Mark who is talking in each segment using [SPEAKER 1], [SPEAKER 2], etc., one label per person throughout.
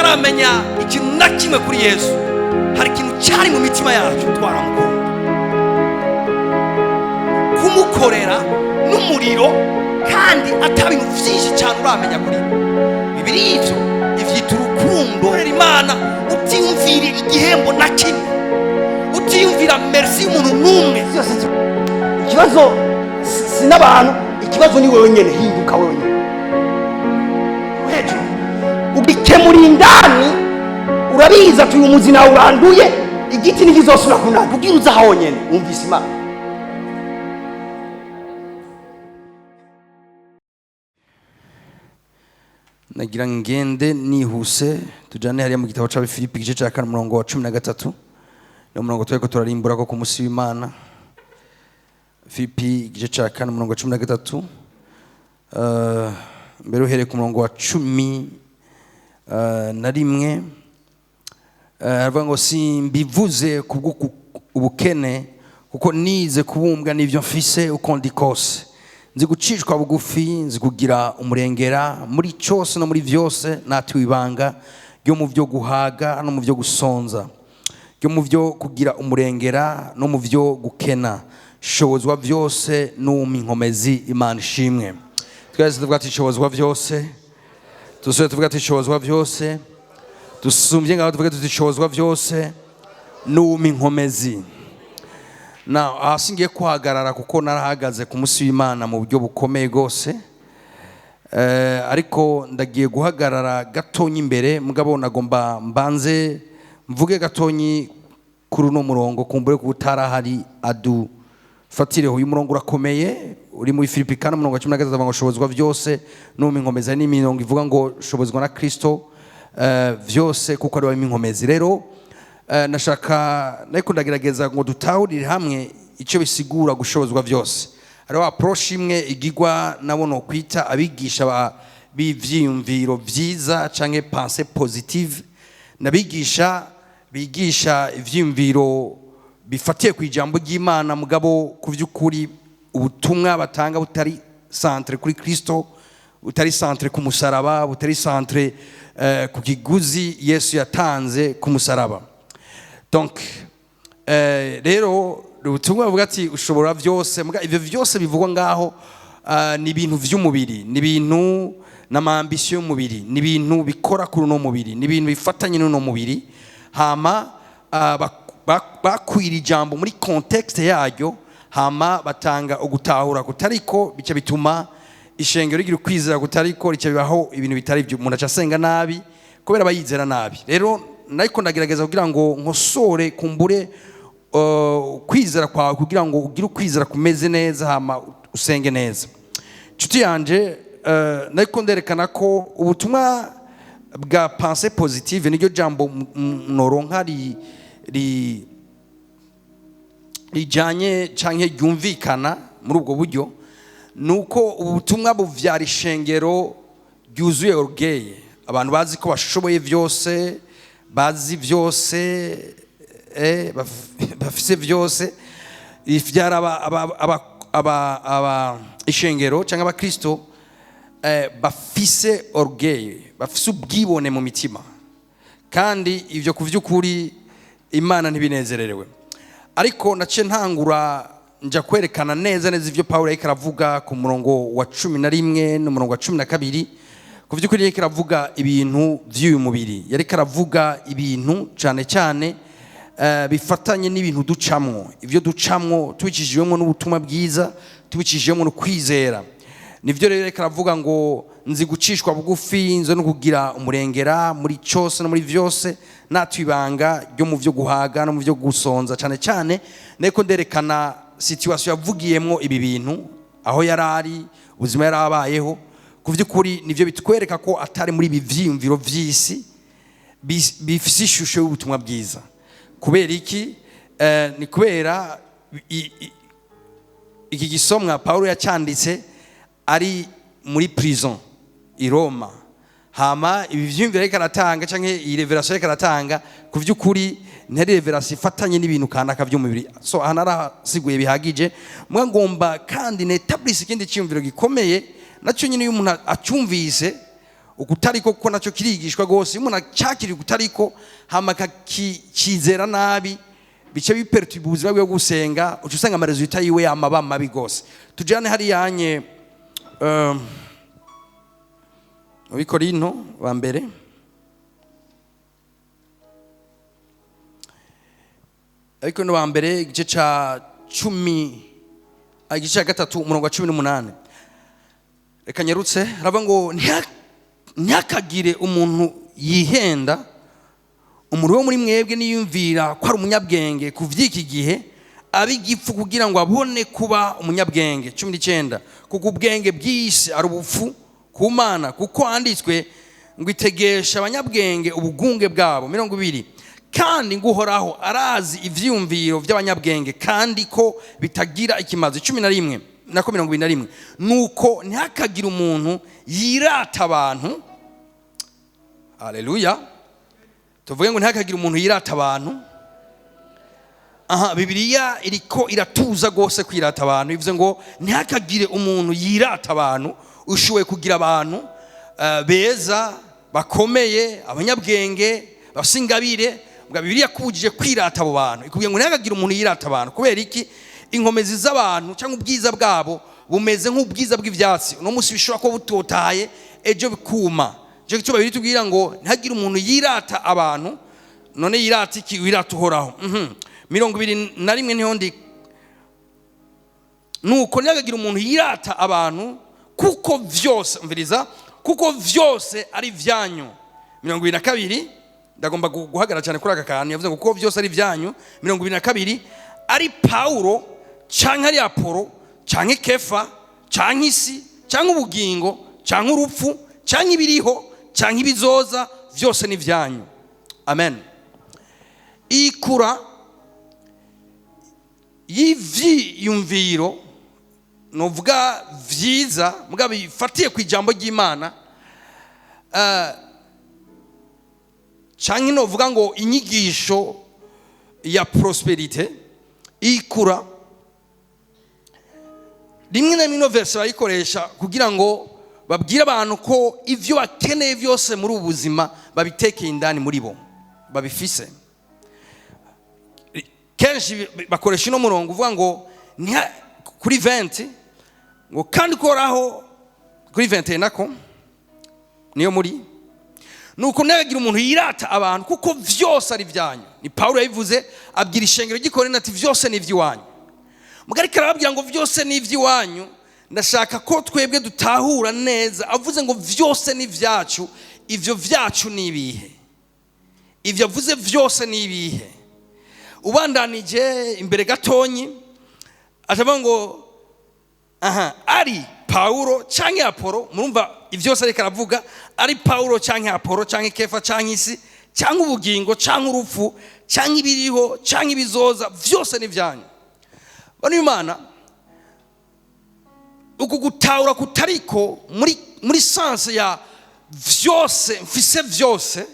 [SPEAKER 1] tutaramenya ikintu na kimwe kuri Yesu, hari ikintu cyari mu mitima yacu twaramukunda. Kumukorera n'umuriro kandi atabintu byinshi cyane uramenya kuri Bibiri ivyo ivyita urukundo. Imana utiyumvira igihembo na kimwe, utiyumvira merci y'umuntu n'umwe.
[SPEAKER 2] Ikibazo si n'abantu, ikibazo ni wewe nyene. Hinduka wewe nyene hejuru ubikemura indani. Urabiza ati uyu muzi nawe uranduye, igiti ntikizosubira kunana. Ubwira uza aho nyene wumvise Imana.
[SPEAKER 1] Nagira ngende nihuse tujane hariya mu gitabo cya Filipi igice cya 4 umurongo wa 13. Ni umurongo tweko turarimbura ko ku munsi w'Imana. Filipi igice cya 4 umurongo wa 13, mbere uhereye ku murongo wa 11, aravuga ngo simbivuze kubw'ubukene kuko nize kubumbwa n'ivyo mfise uko ndi kose. Nzi gucishwa bugufi, nzi kugira umurengera muri cyose no muri vyose, natiwe ibanga ryo mu vyo guhaga no mu vyo gusonza, ryo mu vyo kugira umurengera no mu vyo gukena. Shobozwa vyose n'umpa inkomezi. Imana ishimwe. Twese tuvuga ati shobozwa vyose, tusubire tuvuga ati shobozwa vyose, dusumbye ngaho tuvuga ati shobozwa vyose n'umpa inkomezi. Na asingiye kuhagarara kuko narahagaze ku munsi w'Imana mu buryo bukomeye gose, ariko ndagiye guhagarara gatonyi imbere. Mugabo nagomba mbanze mvuge gatonyi kuri uno murongo, kumbure kutarahari adufatire. Uyu murongo urakomeye, uri muri Filipi 4 umurongo wa 13, ngo shobozwa vyose n'umpa inkomezi. Ni imirongo ivuga ngo shobozwa na Kristo vyose kuko ari we inkomezi. Rero nashaka nako ndagerageza ngo dutahurire hamwe icyo bisigura gushobozwa vyose. Ari approach imwe igirwa nabo no kwita abigisha bivyiyumviro vyiza canke pensée positive, nabigisha bigisha ivyiyumviro bifatiye ku ijambo ry'Imana, mugabo ku vy'ukuri ubutumwa batanga butari centre kuri Kristo, butari centre ku musaraba, butari centre ku kiguzi Yesu yatanze ku musaraba. Donc rero ubutumwa buvuga ati ushobora vyose, muga ivyo vyose bivugwa ngaho ni ibintu vy'umubiri, ni ibintu n'amambisyo y'umubiri, ni ibintu bikora kuri no mubiri, ni ibintu bifatanye no mubiri. Hama bakwira ijambo muri context yaryo, hama batanga ugutahura kutariko, bica bituma ishengero rigira kwizera kutariko, rica bibaho ibintu bitari byo, umuntu acasenga nabi kubera bayizera nabi. Rero nariko ndagerageza kugira ngo nkosore kumbure kwizera kwawe, kugira ngo ugire ukwizera kumeze neza, hama usenge neza. Nshuti yanje, nariko nderekana ko ubutumwa bwa pensée positive niryo jambo noronka rijanye canke ryumvikana muri ubwo buryo, nuko ubutumwa buvyara ishengero ryuzuye orgueil, abantu bazi ko bashoboye vyose, bazi vyose, bafise vyose. Ivyara aba ishengero canke abakristo bafise orgueil, bafise ubwibone mu mitima, kandi ivyo kuvyukuri Imana ntibinezererewe. Ariko nace ntangura nja kwerekana neza ivyo Paulo yariko aravuga ku murongo wa 11 n'umurongo wa 12. Kuvyukuri yariko aravuga ibintu vy'uyu mubiri, yariko aravuga ibintu cyane cyane bifatanye n'ibintu ducamwo, ivyo ducamwo tubicishijwemo n'ubutumwa bwiza, tubicishijwemo no kwizera. Nivyo rero yariko aravuga ngo nzi gucishwa bugufi, nzo no kugira umurengera muri cyose no muri vyose, natwibanga ryo mu vyo guhaga no mu vyo gusonza. Cyane cyane neko nderekana situation yavugiyemo ibi bintu, aho yarari, ubuzima yarabayeho. Kuvyukuri nivyo bitwereka ko atari muri ibi vyiyumviro vy'isi bifise ishusho y'ubutumwa bwiza. Kubera iki? Ni kubera iki gisomwa Paulo yacyanditse ari muri prison i Roma. Hama ibi vyiyumviro ariko aratanga canke iyi revelation ariko aratanga, kuvyukuri ntari revelation ifatanye n'ibintu kanaka vy'umubiri. So hanarasiguye bihagije, mwa ngomba kandi netablish ikindi cyiyumviro gikomeye, nacyo nyine iyo umuntu acyumvise ukutariko kuko nacyo kirigishwa rwose. Iyo umuntu acyakiriye ukutariko hama akakizera nabi bice biperturba ubuzima bwe bwo gusenga, uca usanga amaresultat yiwe yamaba mabi rwose. Tujyane hariyanye mu Bikorinto ba mbere ariko no ba mbere igice ca 10 igice ca 3 umurongo wa 18. Reka nyarutse haravuga ngo ntihakagire umuntu yihenda, umuntu wo muri mwebwe niyumvira ko ari umunyabwenge ku vy'iki gihe abigipfu kugira ngo abone kuba umunyabwenge. 19 kuko ubwenge bw'isi ari ubupfu ku Mana, kuko handitswe ngo itegesha abanyabwenge ubugunge bwabo. 20 kandi ngo Uhoraho arazi ivyiyumviro vy'abanyabwenge kandi ko bitagira ikimazi. 11 nako 21 nuko ntihakagire umuntu yirata abantu. Haleluya. Tuvuge ngo ntihakagire umuntu yirata abantu. Bibiliya iriko iratuza gose kwirata abantu. Bivuze ngo ntihakagire umuntu yirata abantu. Ushoboye kugira abantu beza bakomeye abanyabwenge basingabire, mbwa Bibiliya kubujije kwirata abo bantu. Ikubwiye ngo ntihakagire umuntu yirata abantu. Kubera iki? Inkomezi z'abantu cyangwa ubwiza bwabo bumeze nk'ubwiza bw'ivyatsi. Uno munsi bishobora kuba butotaye ejo bikuma. Je cyo Bibiliya tubwira ngo ntihagire umuntu yirata abantu. None yirata iki? Wirata Uhoraho. 21 niho ndi nuko ntihagire umuntu yirata abantu kuko vyose umviriza kuko vyose ari vyanyu. 22 ndagomba guhagara cyane kuri aka kantu yavuze ngo kuko vyose ari vyanyu. 22 ari Paulo canke ari Apolo canke Kefa canke isi canke ubugingo canke urupfu canke ibiriho canke ibizoza vyose ni vyanyu. Amen. Ikura y'ivyiyumviro novuga vyiza muga bifatiye ku ijambo ry'Imana, canke novuga ngo inyigisho ya prosperite ikura rimwe na rimwe verse bayikoresha kugira ngo babwire abantu ko ivyo bakeneye byose muri ubuzima babitekeye indani muri bo babifise. Kenshi bakoresha ino murongo uvuga ngo kuri 20 ngo kandi koraho kuri 20 nako niyo muri nuko ntihagire umuntu yirata abantu kuko vyose ari vyanyu. Ni Paulo yabivuze abwira ishengero ry'Ikorinto ati vyose ni ivy'iwanyu. Mugarika arababwira ngo vyose ni ivy'iwanyu. Ndashaka ko twebwe dutahura neza avuze ngo vyose ni vyacu. Ivyo vyacu ni ibihe? Ivyo avuze vyose ni ibihe? Ubandanije imbere gatonyi atavuga ngo ari Paulo canke Apolo. Murumva ivyose ariko aravuga ari Paulo canke Apolo canke Kefa canke isi canke ubugingo canke urupfu canke ibiriho canke ibizoza vyose ni vyanyu. Bano Imana uku gutahura kutariko muri sense ya vyose mfise vyose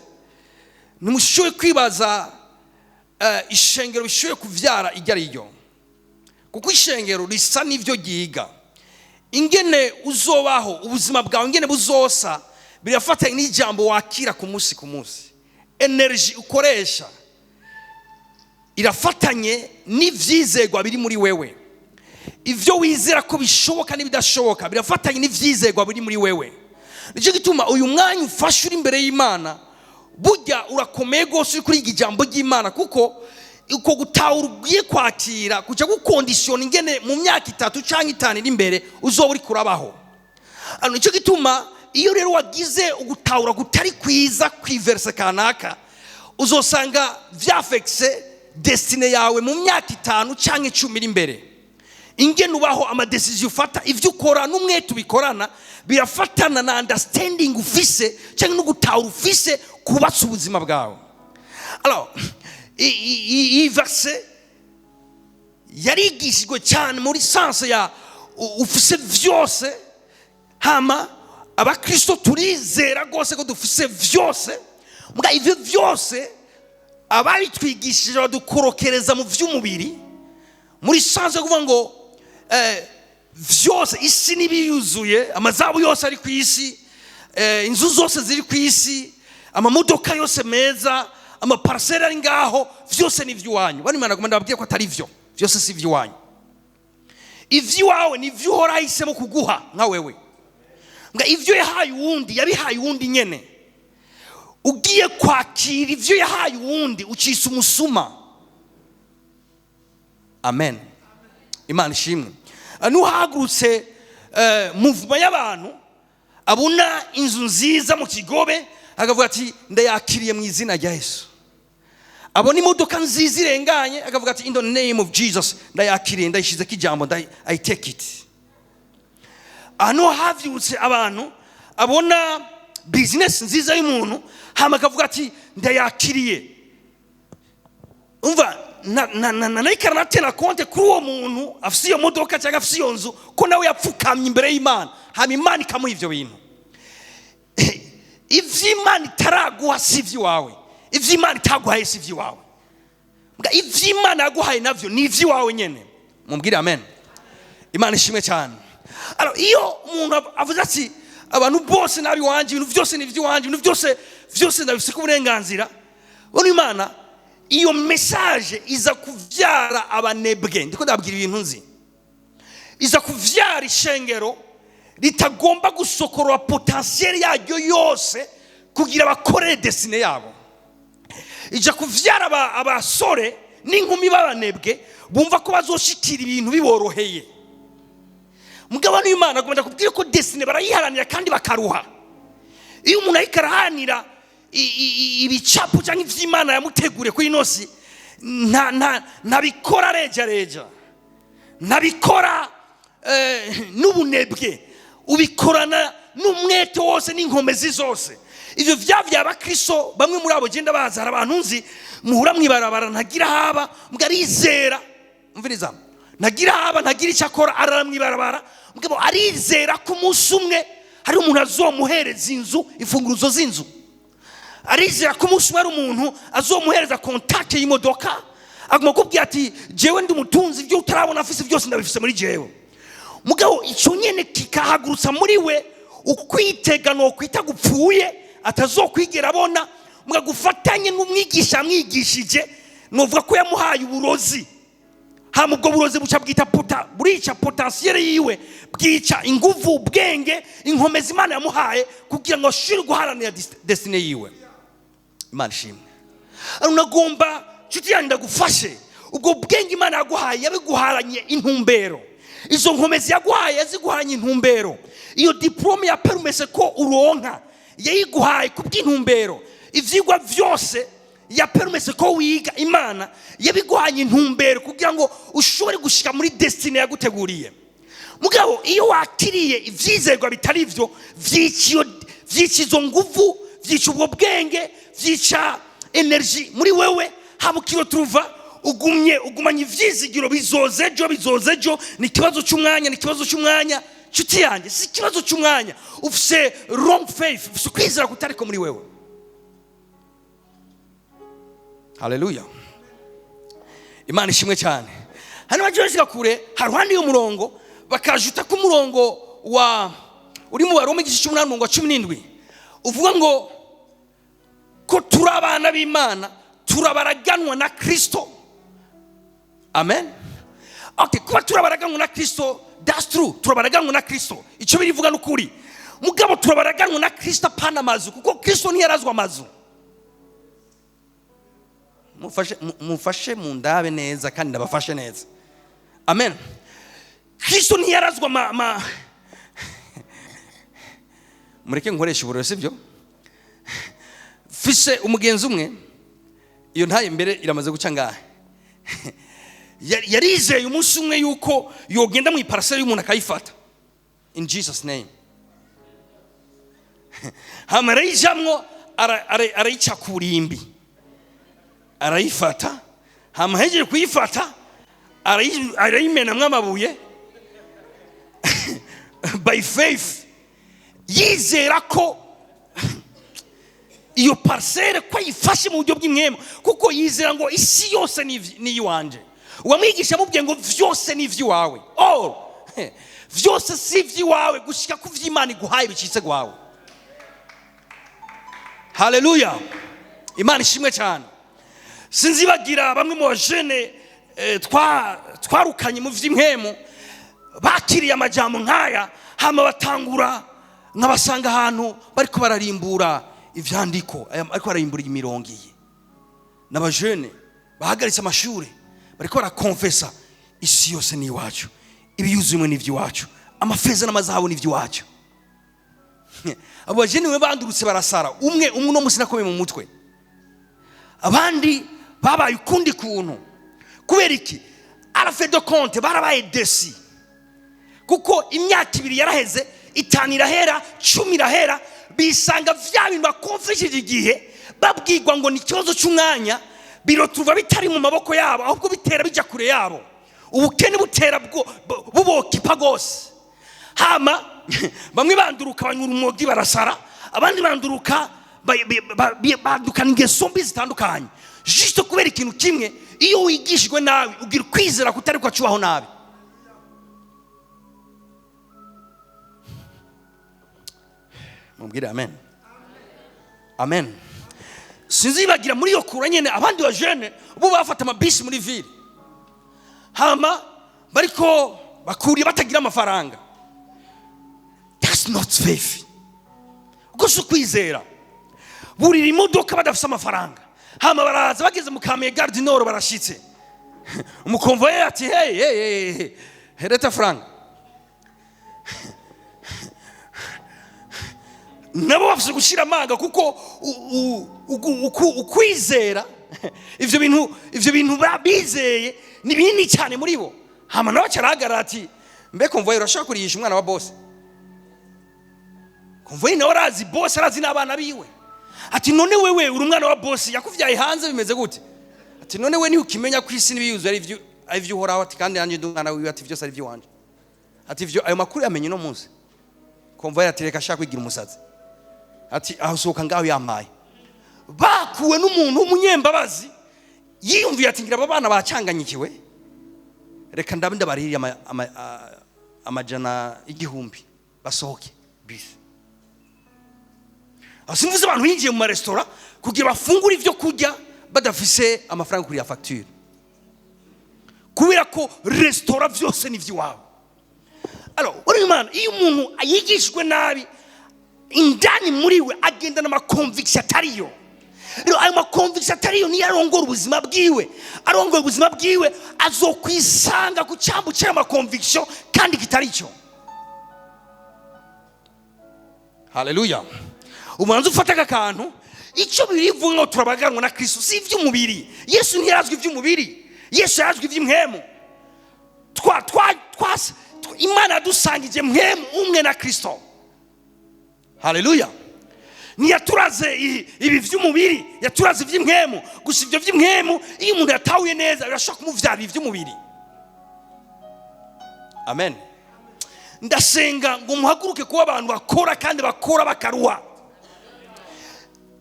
[SPEAKER 1] nimushoye kwibaza ishengero bishoye kuvyara iryo ari ryo, kuko ishengero risa n'ivyo giga ingene uzobaho ubuzima bwawe ingene buzosa birafatanye n'ijambo wakira ku munsi ku munsi. Energy ukoresha irafatanye n'ivyizegwa biri muri wewe. Ivyo wizera ko bishoboka n'ibidashoboka birafatanye n'ivyizegwa biri muri wewe. Nico gituma uyu mwanya ufashe uri imbere y'Imana burya urakomeye gose kuri ijambo ry'Imana, kuko uko gutahura ugiye kwakira kuja gukondisiona ingene mu myaka 3 canke 5 iri imbere uzoba uri kurabaho. Nico gituma iyo rero wagize ugutahura gutari kwiza kwiverse kanaka uzosanga vyafexe destiny yawe mu myaka 5 canke 10 iri imbere. Ingene ubaho ama decision ufata ivyo ukora n'umwete ubikorana birafatana na understanding ufise canke no gutahura ufise kubatsa ubuzima bwawe. Alors iyi verse yarigishijwe cyane muri sense ya ufise vyose. Hama abakristo turizera gose ko dufise vyose, mbwa ivyo vyose ababitwigishije badukorokereza mu vy'umubiri muri sense kuvuga ngo vyose isi nibiyuzuye amazabu yose ari ku isi, inzu zose ziri ku isi, amamodoka yose meza, amaparcelle ari ngaho, vyose ni ivy'iwanyu. Bani Imana agomba ndababwiye ko atari vyo, vyose si ivy'iwanyu. Ivy'iwawe ni ivyo uhora ahisemo kuguha nka wewe. Nga ivyo yahaye uwundi yabihaye uwundi nyene. Ugiye kwakira ivyo yahaye uwundi ucisa umusuma. Amen. Imana ishimwe. Nuhagurutse movement y'abantu abona inzu nziza mu Kigobe akavuga ati ndayakiriye mu izina rya Yesu. Abona imodoka nziza irenganye akavuga ati in the name of Jesus ndayakiriye, ndayishize kijambo, I take it. Ano havyutse abantu abona business nziza y'umuntu hama akavuga ati ndayakiriye. Umva naikara natena konte kuri uwo muntu afise iyo modoka cyangwa afise iyo nzu ko nawe yapfukamye imbere y'Imana, hama Imana ikamuha ivyo bintu. Ivy'Imana itaraguha si ivy'iwawe, ivy'Imana itaguhaye si ivy'iwawe. Mbwa ivy'Imana yaguhaye navyo ni ivy'iwawe nyene. Mumbwire amen. Imana ishimwe cyane. Alors iyo umuntu avuze ati abantu bose nabi wanje, ibintu byose ni ivy'iwanje, ibintu byose ndabifise ku burenganzira, bona Imana iyo message iza kuvyara abanebwe. Ndiko ndabwira ibintu nzi, iza kuvyara ishengero ritagomba gusokorora potentiel yaryo yose kugira bakore destiny yabo. Ija kuvyara abasore n'inkumi b'abanebwe bumva ko bazoshikira ibintu biboroheye. Mugabano w'Imana agomba kubwira ko destiny barayiharanira kandi bakaruha. Iyo umuntu ayikarahanira ibicapo cyangwa ivy'Imana yamutegure kuri inosi, ntabikora reja, ntabikora n'ubunebwe, ubikorana n'umwete wose n'inkomezi zose. Ivyo vyavya abakristo bamwe muri abo genda bazara abantu nzi muhura mwibarabara ntagira haba mugarizera. Umviriza, ntagira haba ntagira icyakora arara mwibarabara mugabo arizera ko umunsi umwe hari umuntu azomuhereza inzu, imfunguruzo z'inzu. Arizera ko umunsi umwe hari umuntu azomuhereza contact y'imodoka, agomba kubwira ati jewe ndi umutunzi, ibyo utarabona afise byose ndabifise muri jewe. Mugabo icyo nyene kikahagurutsa muri we ukwitega no kwita gupfuye atazokwigera abona. Mugagufatanye n'umwigisha amwigishije novuga ko yamuhaye uburozi, hama ubwo burozi buca bwita burica potentiel yiwe, bwica inguvu, ubwenge, inkomezi Imana yamuhaye kugira ngo ashire guharanira destiny yiwe. Imana ishimwe. Unagomba nshuti yanjye ndagufashe, ubwo bwenge Imana yaguhaye yabiguharanye intumbero, izo nkomezi yaguhaye yaziguharanye intumbero. Iyo diplome ya permese ko uronka yayiguhaye kubw'intumbero. Ivyigwa vyose ya permese ko wiga Imana yabiguhanye intumbero kugira ngo ushobore gushika muri destiny yaguteguriye. Mugabo iyo wakiriye ivyizerwa bitari ivyo, vyikizo nguvu, vyica ubwo bwenge, vyica energy muri wewe, habukiro turuva ugumanye ivyizigiro bizozejo. Ni kibazo cy'umwanya, nshuti yanjye, si kibazo cy'umwanya. Ufise wrong faith, ufise kwizera kutariko muri wewe. Haleluya. Imana ishimwe cyane. Hano bajoshika kure haruhandi y'umurongo bakajuta ku murongo wa uri mu Baroma 18:17 uvuga ngo ko turabana b'Imana turabaraganwa na Kristo. Amen. Okay, kuba turabaraganwa na Kristo, that's true. Turabaraganwa na Kristo, icyo birivuga n'ukuri. Mugabo turabaraganwa na Kristo pana amazu, kuko Kristo ntiyarazwa amazu. Mufashe mu ndabe neza kandi ndabafashe neza. Amen. Kristo ntiyarazwa mureke nkoresha uburozi sibyo. Fise umugenzi umwe, iyo ntaye imbere iramaze guca ngahe. Yarizeye umunsi umwe yuko yogenda mu iparcelle y'umuntu akayifata. In Jesus name. Hamarayijamwo arayica kurimbi. Arayifata, hama hejeje kuyifata arayimena mwamabuye. By faith yizera ko iyo parcelle ko yifashe mu buryo bw'imwema, kuko yizera ngo isi yose ni yiwanje. Uwamwigisha mubwiye ngo vyose ni ivy'iwawe. Vyose si ivy'iwawe gushika ku vy'Imana iguhaye bicitse gwawe. haleluya, imana ishimwe cyane. Sinzibagira bamwe mu bajene twarukanye mu vy'impwemu bakiriye amajambo nkaya, hama batangura nkabasanga ahantu bariko bararimbura ivyandiko, ariko bararimbura imirongo iyi. N'abajene bahagaritse amashuri bariko barakonfesa, isi yose ni iwacu, ibiyuzumwe ni ivy'iwacu, amafeza n'amazahabu ni ivy'iwacu. Abo bajene we bandurutse barasara, umwe no musi nakomeye mu mutwe, abandi babaye ukundi kuntu. Kubera iki? Arafe de compte barabaye desi, kuko imyaka 2 yaraheze, 5 irahera, 10 irahera, bisanga vya bintu bakonfesheje igihe babwirwa ngo ni ikibazo cy'umwanya, birotuva bitari mu maboko yabo, ahubwo bitera bija kure yabo. Ubukene butera bubokipa gose. Hama bamwe banduruka banyura umwogi barasara, abandi banduruka badukana ingeso mbi zitandukanye, juste kubera ikintu kimwe. Iyo wigishijwe nabi ugira kwizera kutari kwa cyubaho nabi. Mubwire amen, amen. Sinzibagira muri yo kura nyene abandi bajene bo bafata amabisi muri ville, hama bariko bakuriye batagira amafaranga. That's not faith. Uko kwizera burira imodoka badafise amafaranga, hama baraza bageze mu Kamenge Gare du Nord barashitse, umukonvoye ati hey hereta franga, nabo bafise gushira amanga, kuko ukwizera ivyo bintu babizeye ni binini cyane muri bo. Hama nawe cyaragara ati mbe konvoye urashaka kuriyisha umwana wa boss. Konvoye nawe arazi boss, arazi n'abana biwe. Ati none wewe uri umwana wa boss, yakuvyaye hanze bimeze gute? Ati none we ni ukimenya ku isi n'ibiyuzo ari vyo horaho, ati kandi yanje ndumwana wiwe, ati vyose ari vyo wanje. Ati vyo ayo makuru yamenye no munsi. Konvoye ati reka shaka kwigira umusazi, ati aho soka ngaho yamaye. Bakuwe n'umuntu w'umunyembabazi yiyumviye ati ngira abana bacanganyikiwe, reka ndabinde baririye amajana 1,000 basohoke bisi. Asimvuze abantu binjiye mu restaurant kugira bafungura ivyo kurya badafise amafaranga kuri ya facture, kubera ko restaurant vyose ni vy'iwabo. Alors uri man, iyo umuntu ayigishwe nabi indani muri we agenda na conviction atariyo. Rero ayo conviction atariyo ni yarongora ubuzima bwiwe, arongora ubuzima bwiwe azokwisanga ku cyambu cy'ama conviction kandi kitaricho. Haleluya. Umanze ufata akantu icyo birivuga ngo turabaganwa na Kristo, si ivy'umubiri. Yesu ntiyarazwe ivy'umubiri, Yesu yarazwe ivy'imhemu. Imana dusangije mhemu umwe na Kristo. Haleluya. Niyaturaze ibi vy'umubiri, yaturaze ivy'imhemu. Gusa ivyo vy'imhemu iyo umuntu yatahuye neza birashaka kumuvyara ivy'umubiri. Amen. Ndasenga ngo muhaguruke kuba abantu bakora kandi bakora bakaruha.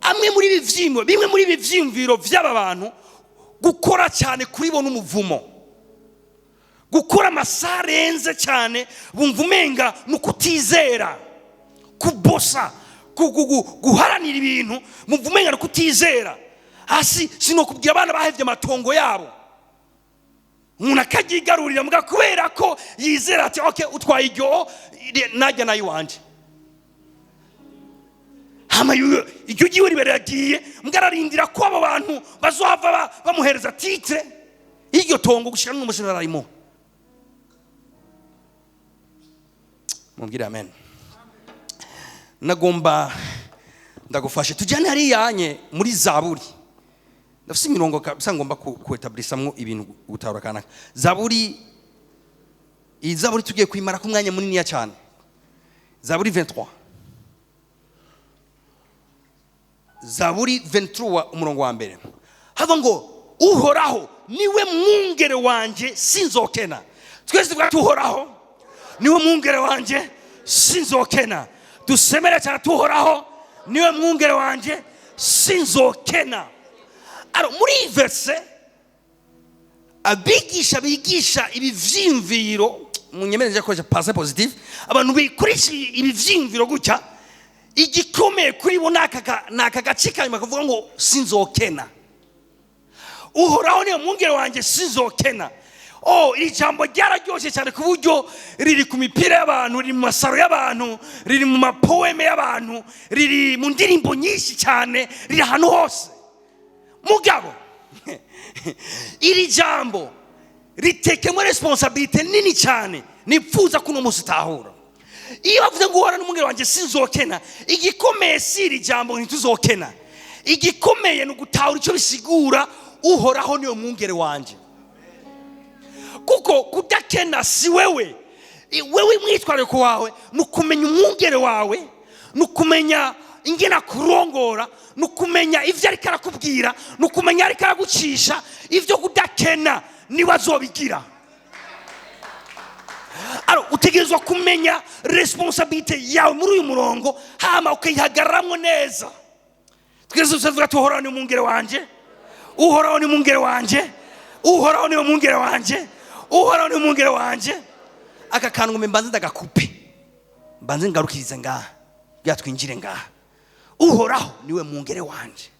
[SPEAKER 1] Amwe muri bivyimwe, bimwe muri bivyimviro vy'aba bantu gukora cyane kuri bo n'umuvumo, gukora amasarenze cyane, bumva umenga n'ukutizera, kubosa, guharanira ibintu bumva umenga n'ukutizera. Hasi sino kubwira abana bahevye amatongo yabo, umuntu akagigarurira mbwa kubera ko yizera ati okay utwaye iryo najya nayo wanje. Hama iryo giwe riberagiye mgararindira ko abo bantu bazohava bamuhereza titre iryo tongo gushira n'umushinga arimo. Mubwire amen. Nagomba ndagufashe tujyane hari yanye muri Zaburi. Ndafise imirongo kabisa ngomba kuetablisamwo ibintu gutahura kanaka. Zaburi tugiye kwimara ku mwanya munini ya cyane. Zaburi 23. Zaburi 23 umurongo wa mbere. Hava ngo uhoraho niwe mwungere wanje sinzokena. Twese tuvuga tuhoraho niwe mwungere wanje sinzokena. Dusemera cyane tuhoraho niwe mwungere wanje sinzokena. Alors muri verse abigisha bigisha ibivyimviro munyemereje ko passé positif, abantu bikoresha ibivyimviro gutya igikomeye kuri bo naka gace kanyuma kavuga ngo sinzokena. Uhoraho niwe mwungere wanjye sinzokena. Iri jambo ryararyoshye cyane ku buryo riri ku mipira y'abantu, riri mu masaro y'abantu, riri mu mapoeme y'abantu, riri mu ndirimbo nyinshi cyane, riri ahantu hose. Mugabo iri jambo ritekemo responsabilité nini cyane nipfuza kuno musi tahura. Iyo bavuze ngo Uhoraho n'umwungere wanjye sinzokena, igikomeye si iri jambo ntituzokena. Igikomeye ni ugutahura icyo bisigura Uhoraho niwe mwungere wanjye. Kuko kudakena si wewe mwitwariko wawe, nukumenya umwungere wawe, nukumenya ingena kurongora, nukumenya ivyo ariko arakubwira, nukumenya ariko aragucisha. Ivyo kudakena ni wazobigira. Utegerezwa kumenya responsabilité yawe muri uyu murongo, hama ukayihagaramo neza. Tugezezo tuvuga ati Uhoraho ni umwungere wanje, Uhoraho ni umwungere wanje, Uhoraho ni umwungere wanje, Uhoraho ni umwungere wanje. Aka kantu mbanze ndagakupe, mbanze ngarukirize ngaha, byatwinjire ngaha. Uhoraho niwe mwungere wanje.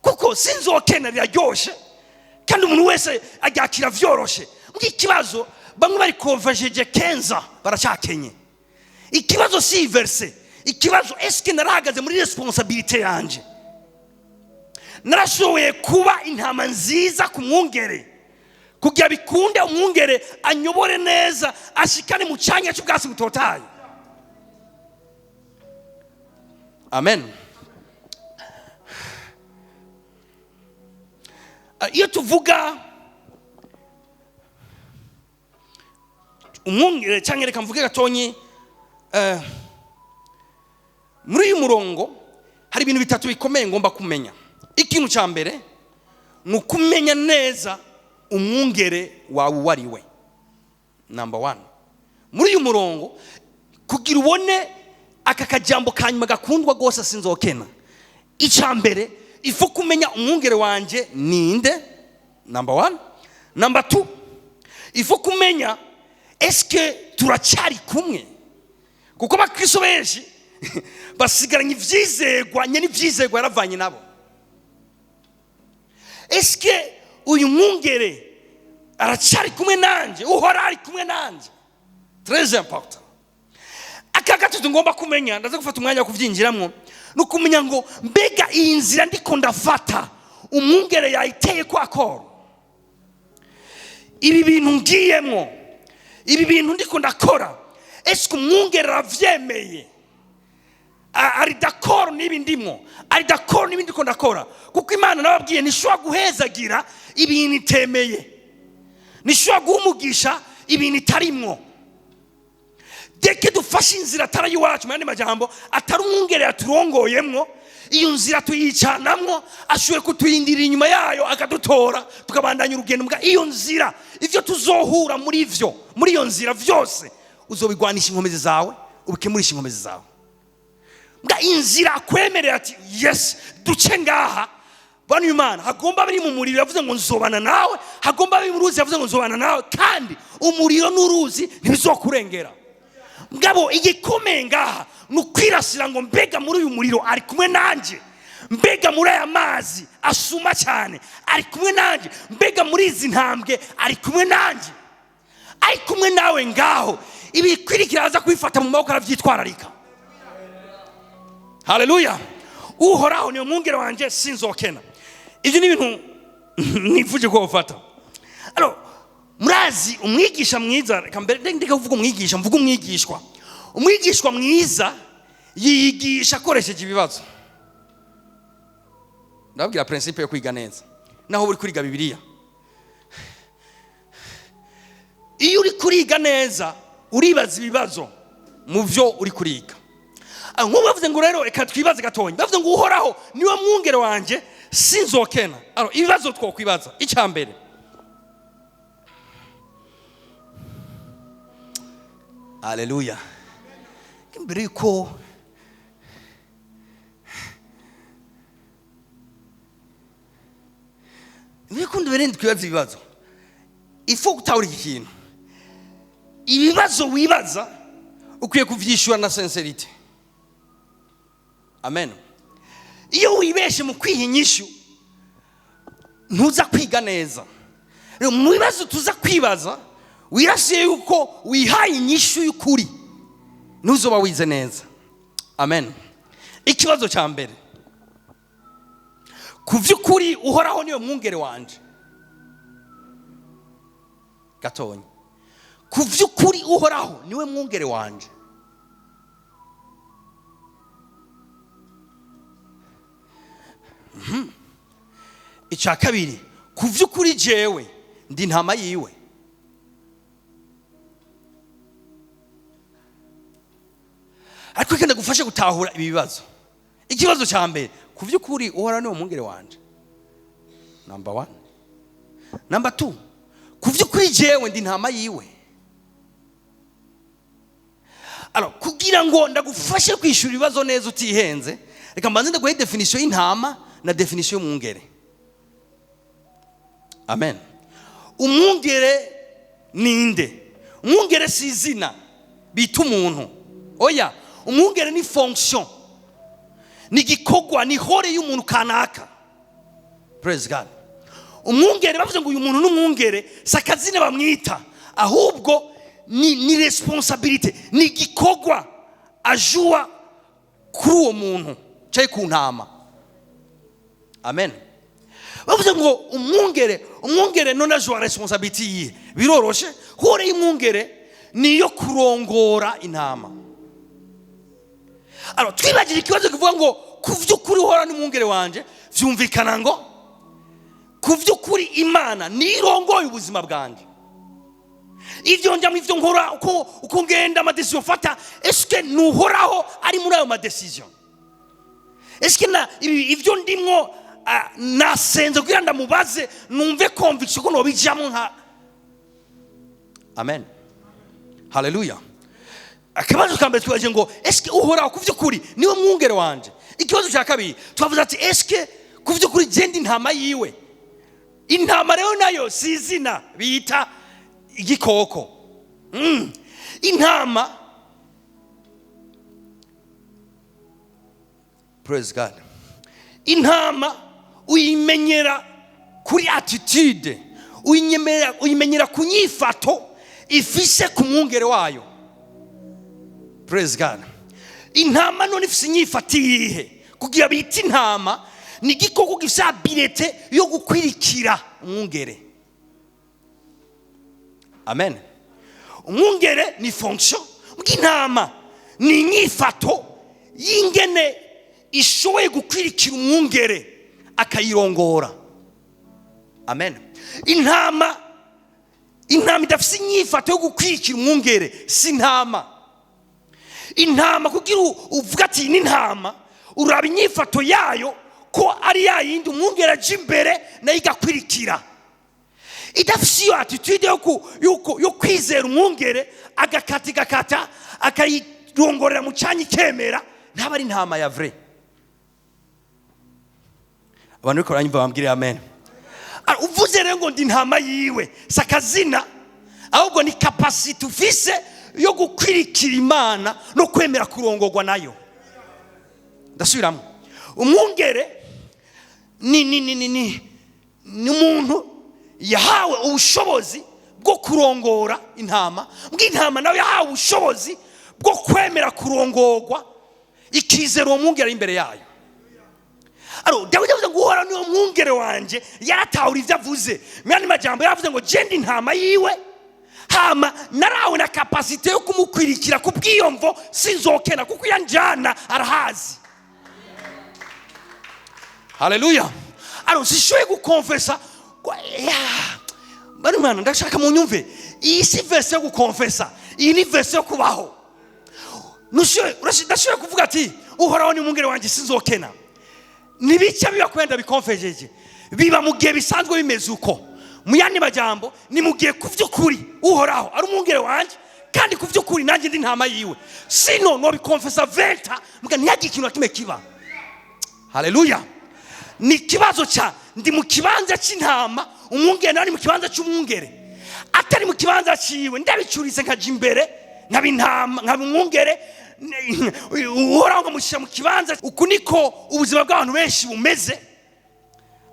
[SPEAKER 1] Kuko sinzokena riraryoshe, kandi umuntu wese agyakira vyoroshe. Ikibazo bamwe bari konvajeje kenza baracakenye. Ikibazo si verse, ikibazo eske narahagaze muri responsabilité yanje. Narashoboye kuba intama nziza ku mwungere, kugira bikunde umwungere anyobore neza, ashikane mu cyanya cy'ubwasi butotaye. Amen. Iyo tuvuga umwungere cyangwa reka mvuge gatonyi, muri uyu murongo hari ibintu bitatu bikomeye ngomba kumenya. Ikintu cya mbere ni ukumenya neza umwungere wawe wariwe. Number 1. Muri uyu murongo kugira ubone aka kajambo kanyuma gakundwa gose sinzokena, icya mbere ifu kumenya umwungere wanje ninde. Number 1. Number 2, ifu kumenya eske turacyari kumwe, kuko bakristo benshi basigaranye ivyizegwa, nyene ivyizegwa yaravanye nabo. Eske uyu mwungere aracyari kumwe nanje, Uhoraho ari kumwe nanje? Très important. Aka gatatu ngomba kumenya, ndaza gufata umwanya wo kuvyinjiramwo, no kumenya ngo mbega iyi nzira ndiko ndafata umwungere yayiteye kwa koro. Ibi bintu ngiyemwo, ibi bintu ndiko ndakora, eske umwungere aravyemeye? Ari d'accord nibi ndimwo, ari d'accord nibi ndiko ndakora? Kuko Imana nababwiye nishobora guhezagira ibintu itemeye, nishobora guhumugisha ibintu itarimwo. Deke dufashe inzira atari iwacu, mandi majambo atari umwungere yaturongoyemwo, iyo nzira tuyicanamwo, ashoboye kutuyindira inyuma yayo akadutora tukabandanya urugendo. Mbwa iyo nzira, ivyo tuzohura muri ivyo, muri iyo nzira vyose uzobigwanisha inkomezi zawe, ubikemurisha inkomezi zawe. Mbwa inzira akwemerera ati yes duce ngaha, bana Imana hagomba bari mu muriro yavuze ngo nzobana nawe, hagomba bari mu ruzi yavuze ngo nzobana nawe, kandi umuriro n'uruzi ntibizokurengera. Ngabo igikomeye ngaha nukwirasira ngo mbega muri uyu muriro ari kumwe nanje, mbega muri aya mazi asuma cyane ari kumwe nanje, mbega muri izi ntambwe ari kumwe nanje, ari kumwe nawe ngaho. Ibikwirikira aza kubifata mu maboko aravyitwararika. Haleluya. Uhoraho niwe mwungere wanje sinzokena. Ivyo ni ibintu nivuje ko ufata. Murazi umwigisha mwiza, reka mbere ndeka kuvuga umwigisha, mvuga umwigishwa. Umwigishwa mwiza yigisha akoresheje ibibazo. Ndabwira principe yo kwiga neza. Naho uri kuriga Bibiliya, iyo uri kuriga neza uribaza ibibazo mu byo uri kuriga. Nk'ubu bavuze ngo rero reka twibaze gatonyi, bavuze ngo Uhoraho niwe mwungere wanje sinzokena. Ibibazo twokwibaza, icya mbere, haleluya, mbere yuko Nikundi berende kwibaza ibibazo, ifo gutahura ikintu. Ibibazo wibaza ukwiye kuvyishura na sincerity. amen. Iyo wibeshe mu kwiha inyishu ntuza kwiga neza. Rero mu bibazo tuza kwibaza wirasiye yuko wihaye inyishu y'ukuri ntuzoba wize neza, amen. Ikibazo cya mbere, ku by'ukuri uhoraho niwe mwungere wanje. Gatonya, ku by'ukuri uhoraho niwe mwungere wanje. Icya kabiri, ku by'ukuri jewe ndi intama yiwe. Ariko kenda gufashe gutahura ibi bibazo. Ikibazo cya mbere, ku by'ukuri uhoraho niwe mwungere wanje. Number 1. Number 2, ku by'ukuri jewe ndi intama yiwe. Kugira ngo ndagufashe kwishura ibibazo neza utihenze, reka mbanze ndaguhe definition y'intama na definition y'umwungere. Amen. Umwungere ninde? Umwungere si izina bita umuntu. Oya, umwungere ni fonction, ni gikorwa, ni hore y'umuntu kanaka. Praise God. Umwungere bavuze ngo uyu muntu n'umwungere sakazina bamwita, ahubwo ni responsibility, ni gikorwa ajua kuri uwo muntu cyaye ku ntama. Amen. Bavuze ngo umwungere none ajua responsibility yihe. Biroroshe, hore y'umwungere niyo kurongora intama. Twibagira ikibazo kivuga ngo ku by'ukuri uhora n'umwungere wanje, vyumvikana ngo ku by'ukuri Imana nirongoye ubuzima bwanjye. Ivyo njya mu ivyo nkora uko ngenda amadecision fata, eske nuhoraho ari muri ayo madecision? Eske na ivyo ndimwo nasenze kugira ndamubaze numve conviction ko nobijamo nka. Amen. Hallelujah. Akabazo kambere twaje ngo eske uhoraho ku by'ukuri niwe mwungere wanje. Ikibazo cya kabiri twavuze ati eske ku by'ukuri genda intama yiwe. Intama rero nayo si izina bita igikoko. Intama, praise God, intama uyimenyera kuri attitude, uyimenyera ku nyifato ifise ku mwungere wayo. Praise God. Intama none ifise inyifato iyihe kugira bita intama? Ni igikoko gifise ability yo gukwirikira umwungere. Amen. Umwungere ni fonction, intama ni inyifato y'ingene ishoboye gukwirikira umwungere akayirongora. Amen. Intama idafise inyifato yo gukwirikira umwungere si intama. Intama kugira uvuga ati ni intama, uraba inyifato yayo ko ari yayindi umwungere aje imbere nayo igakwirikira. Idafise iyo attitude yo kwizera umwungere agakata akayirongorera mu cyanya ikemera, ntaba ari intama ya vrai. Abantu biko baranyumva bambwire amen. Uvuze rero ngo ndi intama yiwe sakazina, ahubwo ni capacity ufise yo gukwirikira Imana no kwemera kurongorwa nayo. Ndasubiramo, umwungere ni umuntu yahawe ubushobozi bwo kurongora intama, bw'intama nawe yahawe ubushobozi bwo kwemera kurongorwa ikizera uwo mwungere imbere yayo. Dawidi yavuze ngo uhoraho niwo mwungere wanje, yaratahura ivyo avuze. Myani majambo yaravuze ngo je ndi intama yiwe, hama narawe na capacity yo kumukwirikira kubwiyomvo sinzokena kuko yanjana arahazi. Hallelujah. Sishoye gukonfesa bari mwana ndashaka munyumve, iyi si verse yo gukonfesa, iyi ni verse yo kubaho. Ndashoye kuvuga ati uhoraho ni mwungere wanje sinzokena. Nibica biba kwenda bikonfejeje biba mu gihe bisanzwe bimeze uko. Mu yandi majambo ni mu gihe ku by'ukuri uhoraho ari umwungere wanje kandi ku by'ukuri nanjye ndi intama yiwe, sino no bikonfesa venta muga ntiyagi ikintu kimwe kiba. Hallelujah. Ni kibazo cha ndi mu kibanza cy'intama, umwungere nari mu kibanza cy'umwungere, atari mu kibanza ciwe ndabicurise nkaje imbere nkabintama nkabumwungere uhoraho ukamushyira mu kibanza. Uku niko ubuzima bw'abantu benshi bumeze.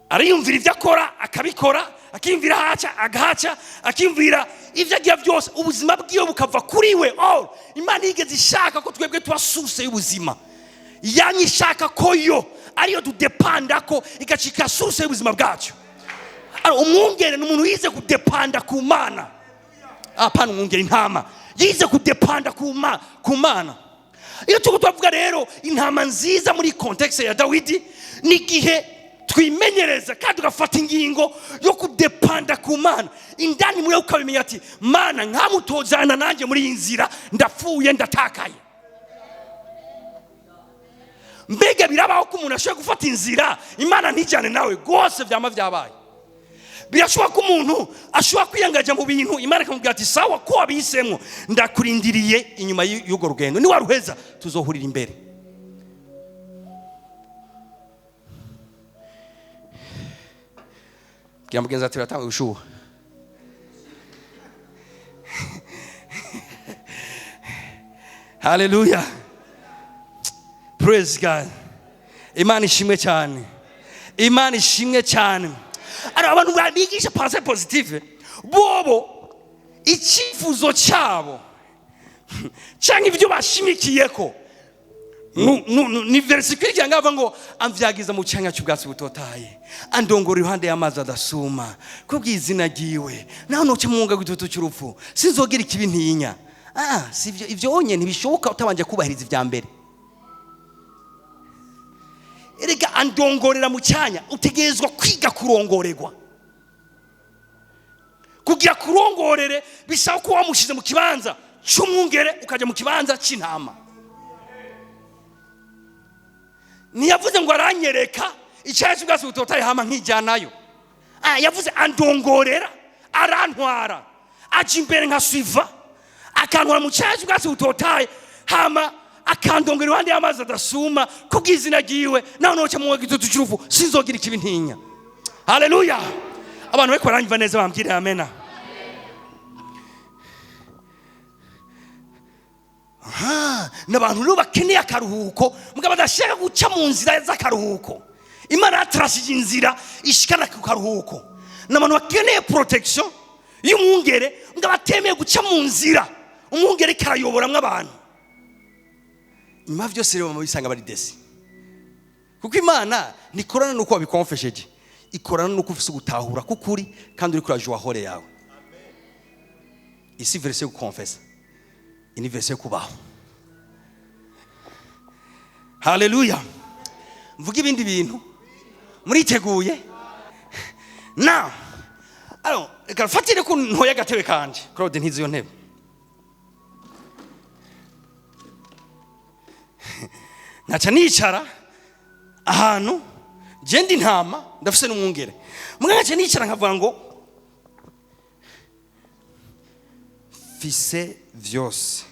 [SPEAKER 1] Ariyumvira ibyo akora akabikora, akiyumvira haca agahaca, akiyumvira ibyo agira byose, ubuzima bwiwe bukava kuri we. Imana yigeze ishaka ko twebwe tuba source y'ubuzima, yanyishaka ko yo ariyo tudepanda ko igacika source y'ubuzima bwacu. Umwungere ni umuntu yize kudepanda ku Mana. Apana umwungere intama yize kudepanda ku Mana. Iyo tuvuga rero intama nziza muri context ya Dawidi, ni gihe twimenyereza kandi tugafata ingingo yo kudepanda ku Mana. Indani muri ukabimenya ati Mana nkamutozana nanjye muri iyi nzira, ndapfuye ndatakaye. Mbega birabaho ko umuntu ashobora gufata inzira Imana ntijyane nawe rwose, byama byabaye. Birashoboka ko umuntu ashobora kwiyangaja mu bintu Imana ikamubwira ati sawa ko wabihisemo, ndakurindiriye inyuma y'ugo rugendo, ni waruheza tuzohurira imbere. Bwira mugenzi ati uratanga gushuha. Hallelujah, praise God. Imana ishimwe cyane, Imana ishimwe cyane. Abantu bigisha pensée positive bobo icyifuzo cyabo cyangwa ibyo bashimikiyeko ni versicle cyangwa ava ngo amvyagiza mu cyanya cy'ubwatsi butotaye, andongora iruhande y'amazi adasuma, kubw'izina giwe naho noce munga gututu cy'urupfu sinzogera ikibi ntinya. Sivyo ivyo onye ntibishoboka utabanje kubahiriza ivya mbere. Erega andongorera mu cyanya, utegerezwa kwiga kurongorerwa. Kugira kurongorere bisaba ko wamushize mu kibanza cy'umwungere ukaje mu kibanza cy'intama. Niyavuze ngo aranyereka icyanya cy'ubwatsi butotaye hama nkijyanayo. Yavuze andongorera, arantwara, aje imbere nka suiva, akantwara mu cyanya cy'ubwatsi butotaye hama akandongera iruhande y'amazi adasuma, kubw'izina giwe naho noce mu gitutu cy'urupfu sinzogira ikibi ntinya. Haleluya. Abantu beko baranyumva neza bambwire amen. N'abantu rero bakeneye akaruhuko mugabo badashaka guca mu nzira z'akaruhuko. Imana yatrashije inzira ishikana ku karuhuko. N'abantu bakeneye protection y'umwungere mugabo batemeye guca mu nzira umwungere karayoboramwe abantu. Nyuma byose rero mubisanga bari desi, kuko Imana nikorana nuko wabikonfesheje, ikorana nuko ufise gutahura kukuri kandi uri kuraje wahore yawe. Isi verse yo confessa, ini verse yo kubaho. Haleluya. Mvuga ibindi bintu muriteguye na reka fatire ko ntoya gatebe kanje Claude ntiziyo ntebe. Naca nicara ahantu genda intama ndafise n'umwungere, mwaca nicara nkavuga ngo fise vyose,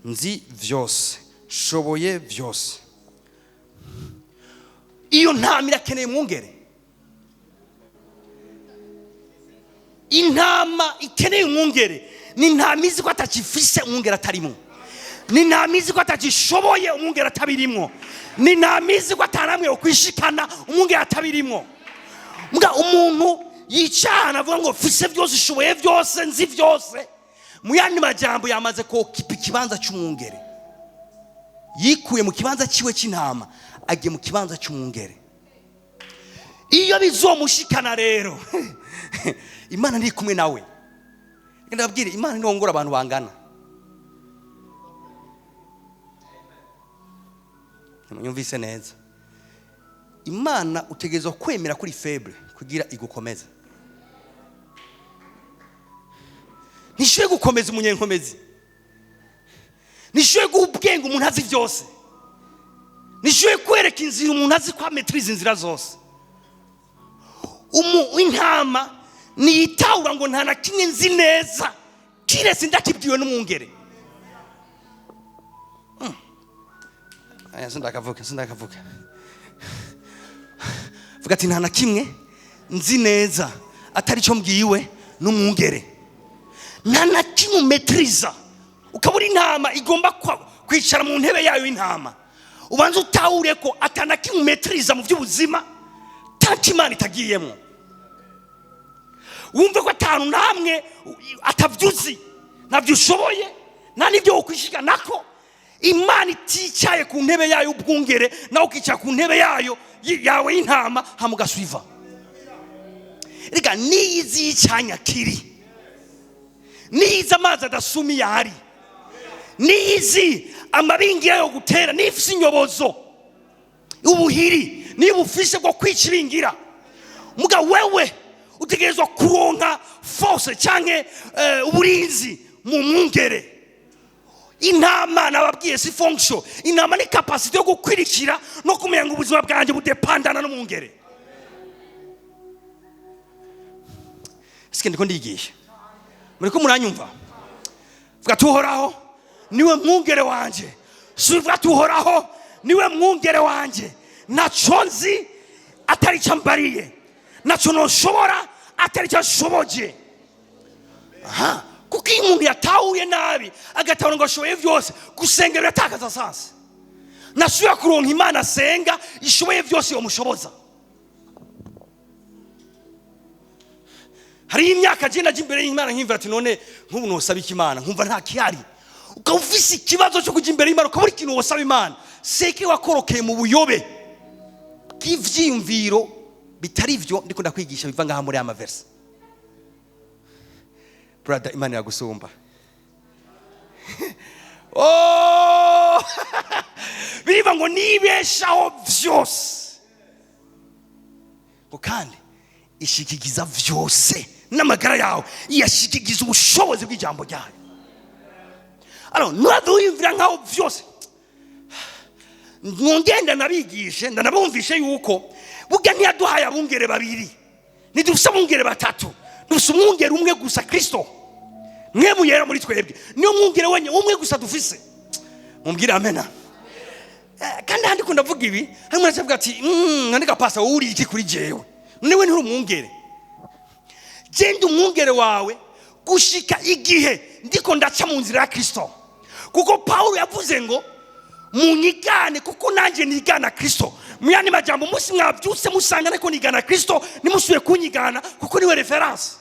[SPEAKER 1] nzi vyose, shoboye vyose. Iyo ntama irakeneye umwungere. Intama ikeneye umwungere. Ni ntama izi ko atakifise umwungere atarimo. Ni ntama izi ko atagishoboye umwungere atabirimwo. Ni ntama izi ko ataramwe ukwishikana umwungere atabirimwo. Mbwa umuntu yicana avuga ngo fise byose, shoboye byose, nzi byose, mu yandi majambo yamaze ko kipa ikibanza cy'umwungere. Yikuye mu kibanza ciwe cy'intama agiye mu kibanza cy'umwungere. Iyo bizomushikana rero Imana ndi kumwe nawe. Ndababwira Imana ndongora abantu bangana. Nyumvise neza. Imana utegerezwa kwemera kuri faible kugira igukomeza. Nishoye gukomeza umunyenkomezi. Nishoye guubwenga umuntu azi byose. Nishoye kwereka inzira umuntu azi kwa maîtrise inzira zose. Intama niyitawura ngo nta na kimwe nzi neza kiretse ndakibwiwe n'umwungere. Sindakavuga. Vuga ati nta na kimwe nzi neza atari cyo mbwiwe n'umwungere. Nta na kimwe maîtrise. Ukabura intama igomba
[SPEAKER 2] kwicara mu ntebe yayo y'intama, ubanza utahure ko atanakimumetiriza mu by'ubuzima tanti Imana itagiyemo. Wumve ko atanu namwe atavyuzi, nabyo ushoboye, nta nibyo ukwishika nako. Imana iticaye ku ntebe yayo ubwungere, nawe ukicara ku ntebe yayo yawe y'intama hamugasuiva. Rega niyizi y'icanya kiri, niyizi amazi adasumi yari, niyizi amabingira yo gutera, nifise inyobozo ubuhiri niba ufise bwo kwicibingira. Muga wewe utegerezwa kuronka force canke uburinzi mu mwungere. Intama nababwiye si fonction, intama ni capacity yo gukwirikira no kumenya ngo ubuzima bwanje budepandana no mwungere. Sikindi ko ndigisha muriko muranyumva? Vuga tuhoraho niwe mwungere wanje, suvuga tuhoraho niwe mwungere wanje, naco nzi atari cyambariye, naco noshobora atari cyashoboje. Aha, kuko iyo umuntu yatahuye nabi agatahura ngo ashoboye byose, gusengera yatakaza sansi. Nasubiye kuronka Imana asenga ishoboye byose yomushoboza. Hari imyaka je naje imbere y'Imana nkimvira ati none nk'ubu nosaba iki Imana, nkumva nta kihari. Ukavufise ikibazo cyo kujya imbere y'Imana ukabura ikintu wosaba Imana, seke wakorokeye mu buyobe bw'ivyiyumviro bitari ivyo ndiko ndakwigisha biva ngaha muri ama verse. Brother, Imana yagusumba. Oh! Biriva ngo nibeshaho vyose, ngo kandi ishikigiza vyose n'amagara yawe, iyashikigiza ubushobozi bw'ijambo ryayo. Alors nuraduyimvira nkaho vyose. Ngenda nabigishe ndanabumvishe yuko burya ntiyaduhaye abungere babiri, nidufise abungere batatu, dufise umwungere umwe gusa, Kristo. Mwe muyera muri twebwe niyo mwungere wenye umwe gusa dufise. Mumbwire amena. Kandi handi ko ndavuga ibi, hari mwana cyavuga ati nandika pasa uri iki kuri jewe, niwe nturi umwungere. Genda umwungere wawe gushika igihe ndiko ndaca mu nzira ya Kristo. Kuko Paulo yavuze ngo munyigane kuko nanje nigana Kristo. Muyani majambo musi mwabyutse musanga nako nigana Kristo, nimusuye kunyigana kuko niwe reference.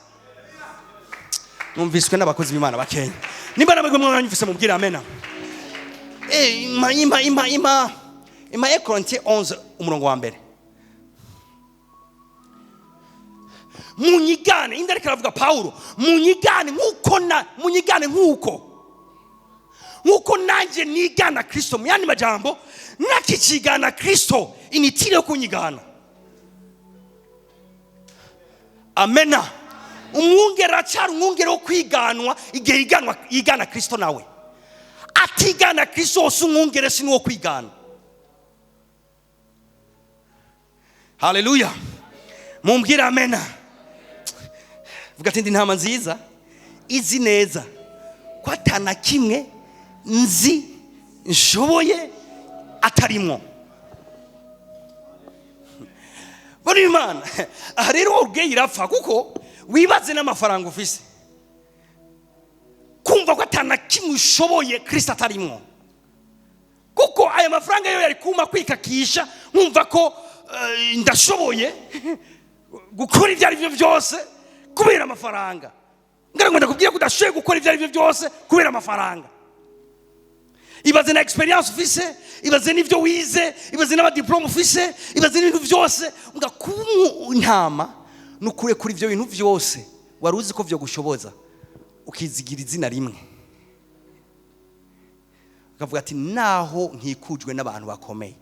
[SPEAKER 2] Numviswe n'abakozi b'Imana bakenya. Nimba namwe mwanyumvise mubwire amena. Ima Korintie 11 umurongo wa mbere. Munyigane, indareka aravuga Paulo, munyigane nkuko nanje nigana Kristo. Muyani majambo nakikigana Kristo initire yo kunyigana. Amena. Umwungere acari umwungere wo kwiganwa igihe yigana Kristo nawe. Atigana Kristo wose umwungere si nuwo kwigana. Haleluya. Mumbwire amena. Vuga ati ndi ntama nziza izi neza ko atana kimwe nzi nshoboye atarimwo. Bari Imana, aha rero ubwe irapfa kuko wibaze n'amafaranga ufise, kumva ko atana kimwe ushoboye Kristo atarimwo. Kuko aya mafaranga yo yari kuma kwikakisha nkumva ko ndashoboye gukora ibyo ari byo byose kubera amafaranga. Ngarango ndakubwiye ko udashoboye gukora ibyo ari byo byose kubera amafaranga. Ibaze na experience ufise, ibaze n'ivyo wize, ibaze n'abadiploma ufise, ibaze n'ibintu byose. Nga kuntama nukure kuri ivyo bintu byose waruzi ko vyo gushoboza, ukizigira izina rimwe. Ukavuga ati naho nkikujwe n'abantu bakomeye,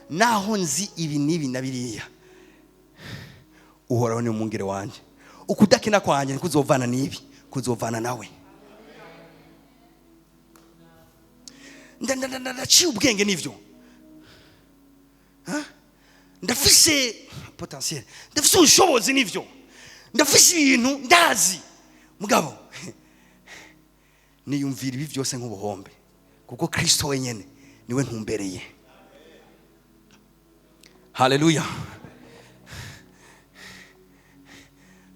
[SPEAKER 2] naho nzi ibi nibi na biriya, uhoraho ni umwungere wanje. Ukudakina kwanje kuzovana nibi, kuzovana nawe. Ndaciye ubwenge n'ivyo. Ndafise potentiel, ndafise ubushobozi n'ivyo, ndafise ibintu ndazi. Mugabo niyumvira ibi byose nk'ubuhombe kuko Kristo wenyene niwe ntumbereye. Haleluya.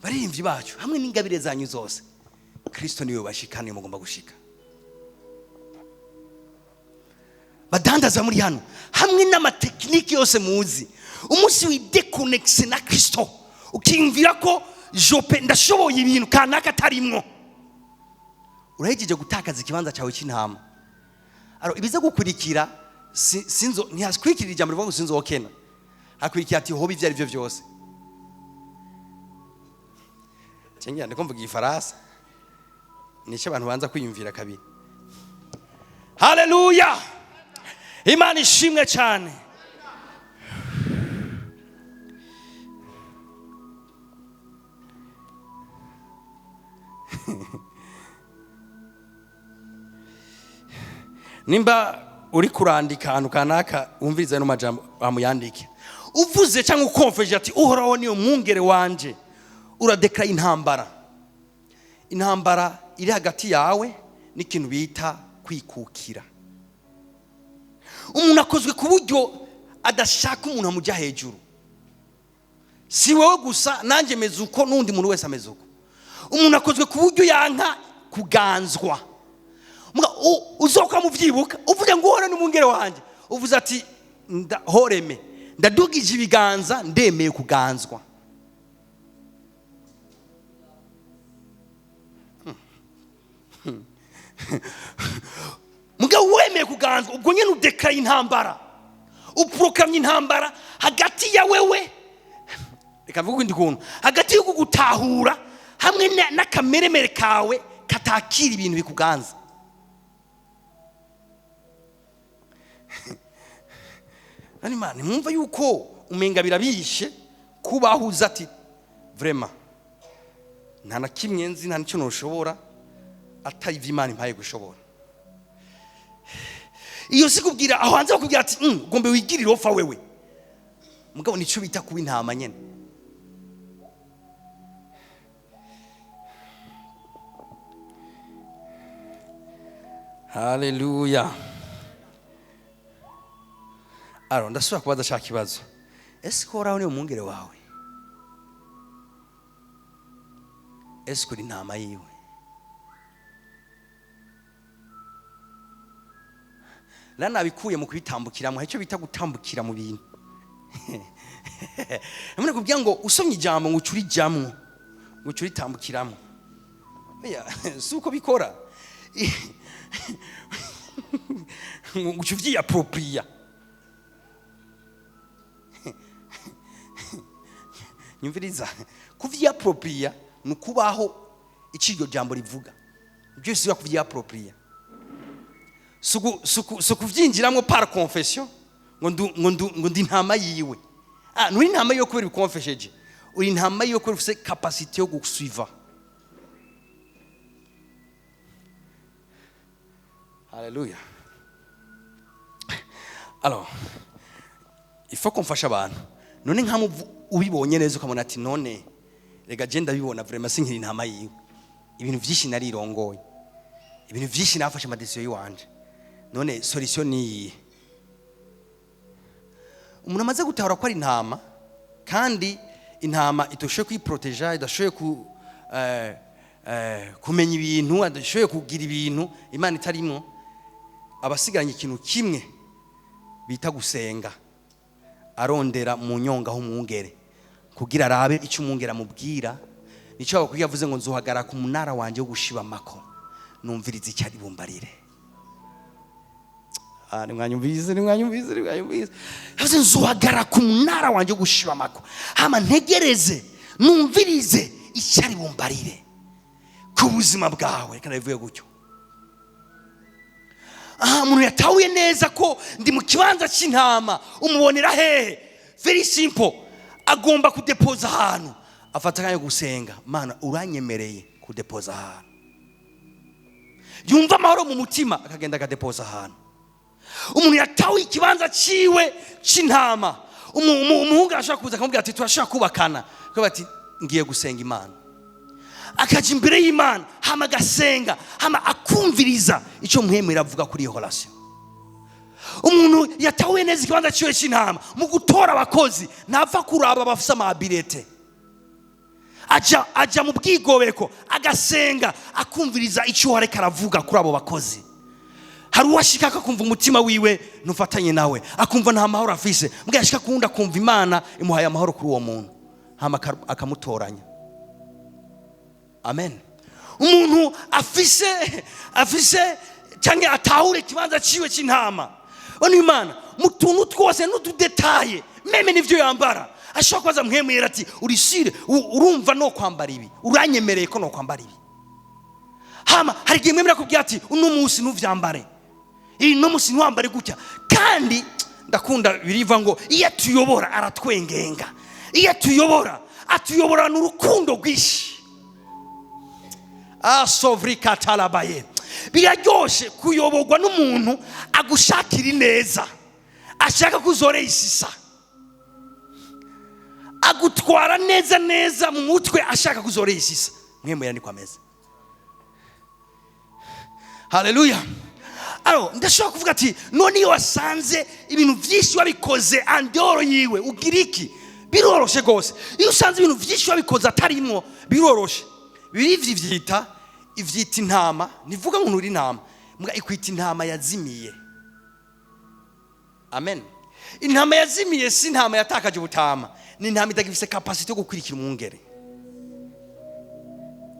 [SPEAKER 2] Baririmbyi bacu hamwe n'ingabire zanyu zose, Kristo niwe bashikane mugomba gushika. badandaza muri hano hamwe n'amatekinike yose muzi, umunsi widekonekise na Kristo ukiyumvira ko jope ndashoboye ibintu kanaka atarimwo, urahejeje gutakaza ikibanza cyawe cy'intama. Aro ibiza gukurikira sinzo ntihaskwikirira ijambo rivuga ngo sinzokena, hakurikira ati hobi ibyo ari byo byose. Cengira ndiko mvuga ifarasa nico abantu banza kwiyumvira kabiri. Haleluya, Imana ishimwe cyane. Nimba uri kurandika ahantu kanaka wumviriza no majambo amuyandike, uvuze cyangwa ukonfeje ati uhoraho niyo mwungere wanje, uradekara intambara. Intambara iri hagati yawe n'ikintu bita kwikukira. Umuntu akozwe ku buryo adashaka umuntu amujya hejuru, si wowe gusa, nanjye meze uko, n'undi muntu wese ameze uko. Umuntu akozwe ku buryo yanka kuganzwa. Uzoka muvyibuka uvuga ngo uhora n'umungere wanje, uvuze ati horeme ndadugije ibiganza ndemeye kuganzwa. Mugabo wemeye kuganzwa, ubwo nyene udekaye intambara, uprokamye intambara hagati ya wewe, reka mvuge ndi kuntu, hagati yo kugutahura hamwe n'akameremere kawe katakira ibintu bikuganza. Nani mani mwumva yuko umenga birabishe kubahuza ati vraiment nta na kimwe nzi, nta n'icyo noshobora atari ivy'Imana impaye gushobora. Iyo sikubwira aho hanze bakubwira ati ugombe wigirire ofa wewe, mugabo nico bita kuba intama nyene. Haleluya. Aro ndasubira kubaza cya kibazo, ese ko uraho niyo mwungere wawe? Ese kuri intama yiwe? Lana bikuye mu kubitambukiramo, icyo bita gutambukira mu bintu. Namwe kubwira ngo usomye ijambo ngo ucuri jamwe, ngo ucuri tambukiramo. Oya, suko bikora. Ngo ucuvyi appropriate. Nyumviriza, kuvyi appropriate nukubaho ikiryo jambo rivuga. Byose biba kuvyi appropriate. Suku vyinjiramwo par confession ngo ndi ntama yiwe. Nuri ntama yo kubera bikonfesheje, uri ntama yo kubera ufise capacité yo gusuiva. Haleluya. Alors il faut qu'on fasse abantu, none nkamu ubibonye neza ukamona ati none rega je ndabibona vraiment sinkiri ntama yiwe, ibintu vyinshi narirongoye, ibintu vyinshi nafashe amadecision yiwanje, none solution ni umuntu amaze gutahura ko ari intama, kandi intama itoshoye kwiproteja, idashoye kumenya ibintu, adashoye kugira ibintu Imana itarimo, abasigaranye ikintu kimwe bita gusenga, arondera mu nyonga ho mwungere kugira arabe icyo umwungera mubwira. Nico bakubwira yavuze ngo nzuhagara ku munara wanje wo gushiba mako, numviriza icyari bumbarire. Nimwanyumvise. Yavuze nzuhagara ku munara wanje wo gushiba mako, hama ntegereze numvirize icyari bumbarire ku buzima bwawe. Kandi bivuye gutyo, umuntu yatahuye neza ko ndi mu kibanza cy'intama, umubonera hehe? Very simple, agomba kudepoza ahantu, afata kanya gusenga, Mana uranyemereye kudepoza ahantu. Yumva amahoro mu mutima, akagenda akadepoza ahantu. Umuntu yatahuye ikibanza ciwe cy'intama, umuhungu ashaka kuza akamubwira ati turashaka kubakana, akaba ati ngiye gusenga Imana, akaja imbere y'Imana, hama gasenga, hama akumviriza icyo muhemera avuga kuri iyo relation. Umuntu yatahuye neza ikibanza ciwe cy'intama, mu gutora abakozi ntapfa kuraba bafise amabirete, aja mu bwigobeko agasenga, akumviriza icyo areka aravuga kuri abo bakozi. hari uwashika akumva umutima wiwe ntufatanye nawe, akumva nta mahoro afise, mbwa yashika kundi akumva Imana imuhaye amahoro kuri uwo muntu, hama akamutoranya. Amen. Umuntu afise cyangwa atahure ikibanza ciwe c'intama, ono Imana mu tuntu twose n'ududetaye, meme nivyo yambara, ashobora kubaza mwemera ati urisire, urumva no kwambara ibi, uranyemereye ko no kwambara ibi. Hama hari igihe mwemera kubwira ati uno munsi ntuvyambare, no munsi ntiwambare gutya. Kandi ndakunda biriva ngo iyo tuyobora aratwengenga, iyo tuyobora atuyoborana urukundo rwinshi. Sovri katalabaye, biraryoshe kuyoborwa n'umuntu agushakira ineza, ashaka kuzoreye isisa, agutwara neza mu mutwe, ashaka kuzoreye isisa. Mwemera niko ameze. Haleluya. Ndashobora kuvuga ati none iyo wasanze ibintu byinshi wabikoze andoro yiwe ugira iki? Biroroshe gose. Iyo usanze ibintu byinshi wabikoze atarimwo, biroroshe. Biri vyita intama, nivuga ngo uri intama, mbwa ikwita intama yazimiye. Amen. Intama yazimiye si intama yatakaje ubutama, ni intama itagifise capacity yo gukurikira umwungere.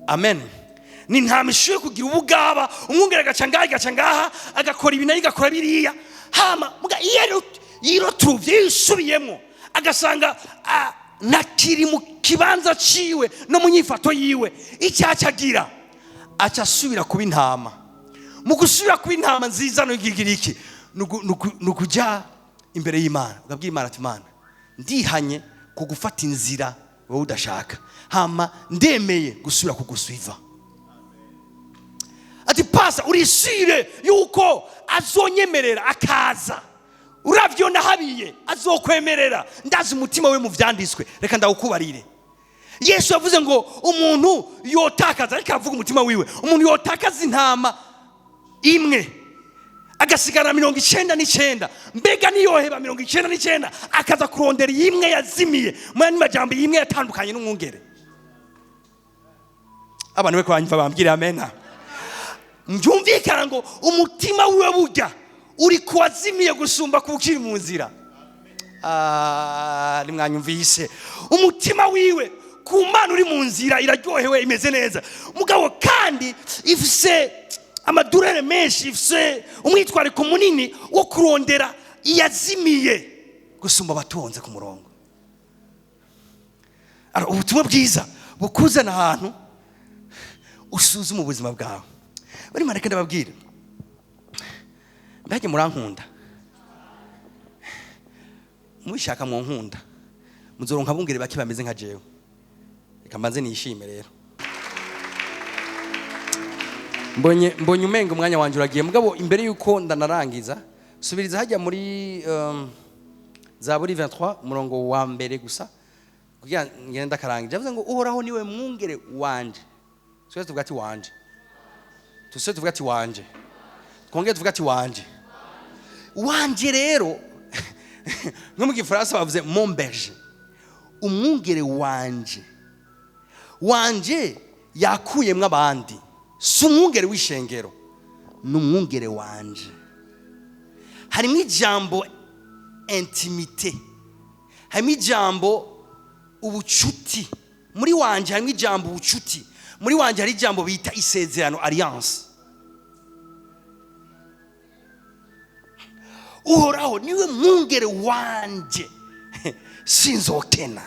[SPEAKER 2] Amen. Ni intama ishuye kugira ubugaba, umwungere gaca ngaha agakora ibintu agakora biriya, hama mbwa iyo truvye yisubiyemo agasanga nakiri mu kibanza ciwe no mu nyifato yiwe, icyacagira aca asubira kuba intama. Mu gusubira kuba intama nziza no igigira iki? Nukuja imbere y'Imana, ugabwira Imana ati Imana ndihanye kugufata inzira wowe udashaka, hama ndemeye gusubira kugusuiva. Ati pasa urisire yuko azonyemerera akaza, uravyo nahabiye azokwemerera, ndazi umutima we mu vyanditswe. Reka ndawukubarire. Yesu yavuze ngo umuntu yotakaza, ariko avuga umutima wiwe, umuntu yotakaza intama imwe agasigara 99, mbega niyoheba 99 akaza kurondera imwe yazimiye, mwani majambo imwe yatandukanye n'umwungere. Abantu be kwanyva bambwira amen. Mbyumvikana ngo umutima wiwe burya uri kwazimiye gusumba kukiri mu nzira. Nimwanyumvise, umutima wiwe ku Mana uri mu nzira iraryohewe, imeze neza, mugabo kandi ifise amadurere menshi, ifise umwitwariko munini wo kurondera iyazimiye gusumba abatonze ku murongo. Ubutumwa bwiza bukuzana ahantu usuzuma ubuzima bwawe. Bari mareka ndababwira, mbage murankunda, mubishaka mu nkunda muzoronka bungere baki bameze nka jewe. Reka mbanze nishime rero. Mbonye umenga umwanya wanje uragiye, mugabo imbere yuko ndanarangiza subiriza hajya muri Zaburi 23 umurongo wa mbere gusa kugira ngenda karangije. Yavuze ngo uhoraho niwe mwungere wanje. Twese tuvuga ati wanje. Twese tuvuga ati wanje. Twongeye tuvuga ati wanje. Wanje rero nko mu Gifaransa bavuze mon berger. Umwungere wanje. Wanje yakuyemwe abandi. Si umwungere w'ishengero, ni umwungere wanje. Harimo ijambo intimité, harimo ijambo ubucuti. Muri wanje harimo ijambo ubucuti. Muri wanje hari ijambo bita isezerano, alliance. Uhoraho niwe mwungere wanje, sinzokena.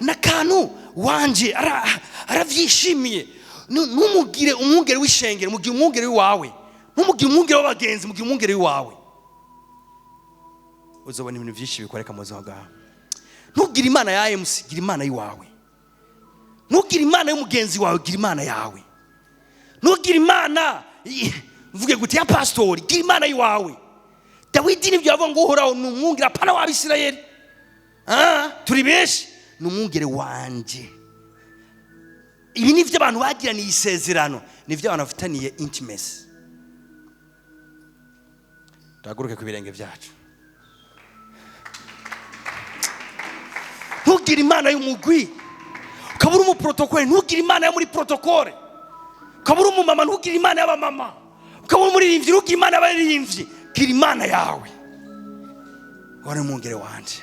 [SPEAKER 2] Nakanu wanje aravyishimiye. Numugire umwungere w'ishengero, mugire umwungere wawe. Numugire umwungere w'abagenzi, mugire umwungere wawe. Uzobona ibintu byinshi bikoreka mu buzima bwawe. Ntugire imana ya MC, gira imana yiwawe. Ntugire imana y'umugenzi wawe, gira imana yawe. Ntugire imana mvuge gute ya pastori, gira imana yiwawe. Dawidi nibyo yavuga ngo uhoraho ni umwungere apana w'Abisirayeli. Turi benshi, ni umwungere wanje. Ibi nivyo abantu bagiraniye isezerano, nivyo abantu bafitaniye intimacy. Taguruke ku birenge byacu. Ntugire imana y'umugwi, ukabura umu protocole. Ntugire imana yo muri protocole, ukabura umu mama. Ntugire imana y'abamama, ukabona umuririmbyi uruga imana abaririmbyi gira imana yawe wari umwungere wanje.